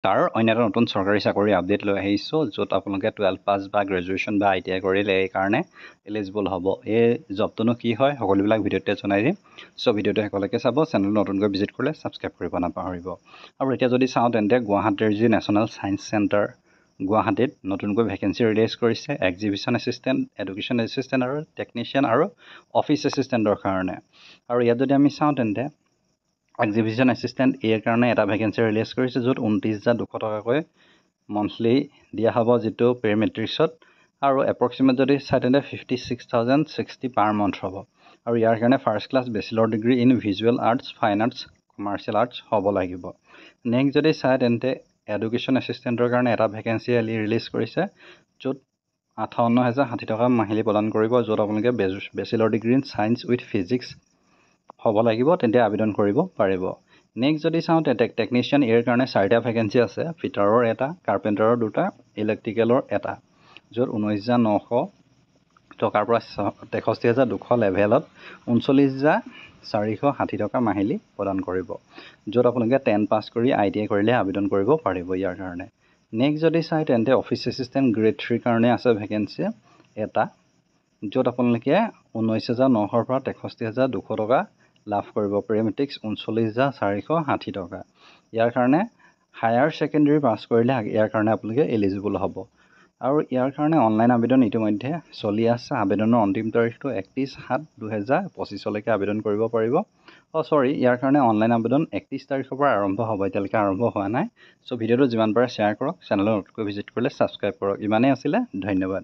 তাৰ অন্য এটা নতুন চৰকাৰী চাকৰি আপডেট লৈ আহিছোঁ য'ত আপোনালোকে 12 পাছ বা গ্ৰেজুৱেশ্যন বা ITI কৰিলে এই কাৰণে এলিজিবল হ'ব। এই জবটোনো কি হয় সকলোবিলাক ভিডিঅ'তে জনাই দিম। চ' ভিডিঅ'টো শেষলৈকে চাব, চেনেল নতুনকৈ ভিজিট কৰিলে ছাবস্ক্ৰাইব কৰিব নাপাহৰিব। আৰু এতিয়া যদি চাওঁ তেন্তে গুৱাহাটীৰ যি নেশ্যনেল ছায়েন্স চেণ্টাৰ গুৱাহাটীত নতুনকৈ ভেকেঞ্চি ৰিলিজ কৰিছে এক্সিবিশ্যন এছিষ্টেণ্ট, এডুকেশ্যন এছিষ্টেণ্ট আৰু টেকনিচিয়ান আৰু অফিচ এছিষ্টেণ্টৰ কাৰণে। আৰু ইয়াত যদি আমি চাওঁ তেন্তে এক্সিবিশ্যন এছিষ্টেণ্ট ইয়াৰ কাৰণে এটা ভেকেঞ্চি ৰিলিজ কৰিছে য'ত 29,200 টকাকৈ মন্থলি দিয়া হ'ব যিটো পেৰিমেট্ৰিক্সত, আৰু এপ্ৰক্সিমেট যদি চাই তেন্তে 56,060 পাৰ মান্থ হ'ব। আৰু ইয়াৰ কাৰণে first class bachelor degree in visual arts, fine arts, commercial arts হ'ব লাগিব। নেক্সট যদি চাই তেন্তে এডুকেশ্যন এছিষ্টেণ্টৰ কাৰণে এটা ভেকেঞ্চি ৰিলিজ কৰিছে য'ত 58,060 টকা মাহিলী প্ৰদান কৰিব, য'ত আপোনালোকে bachelor degree in science with physics হ'ব লাগিব, তেন্তে আবেদন কৰিব পাৰিব। নেক্সট যদি চাওঁ তেন্তে টেকনিচিয়ান ইয়াৰ কাৰণে 4টা ভেকেঞ্চি আছে, ফিটাৰৰ এটা, কাৰ্পেণ্টাৰৰ 2টা, ইলেক্ট্ৰিকেলৰ এটা, য'ত 19,900 টকাৰ পৰা 63,200 লেভেলত 39,460 টকা মাহিলী প্ৰদান কৰিব, য'ত আপোনালোকে 10 পাছ কৰি ITI কৰিলে আবেদন কৰিব পাৰিব ইয়াৰ কাৰণে। নেক্সট যদি চাই তেন্তে অফিচ এছিষ্টেণ্ট গ্ৰেড 3 কাৰণে আছে ভেকেঞ্চি এটা, য'ত আপোনালোকে 19,900 পৰা 63,200 টকা লাভ কৰিব, পেৰিমেট্ৰিক্স 39,460 টকা। ইয়াৰ কাৰণে হায়াৰ ছেকেণ্ডেৰী পাছ কৰিলে ইয়াৰ কাৰণে আপোনালোকে এলিজিবল হ'ব। আৰু ইয়াৰ কাৰণে অনলাইন আবেদন ইতিমধ্যে চলি আছে। আবেদনৰ অন্তিম তাৰিখটো 31/7/2025 আবেদন কৰিব পাৰিব। ইয়াৰ কাৰণে অনলাইন আবেদন 31 তাৰিখৰ পৰা আৰম্ভ হ'ব, এতিয়ালৈকে আৰম্ভ হোৱা নাই। চ' ভিডিঅ'টো যিমান পাৰে শ্বেয়াৰ কৰক, চেনেলত নতুনকৈ ভিজিট কৰিলে ছাবস্ক্ৰাইব কৰক। ইমানেই আছিলে, ধন্যবাদ।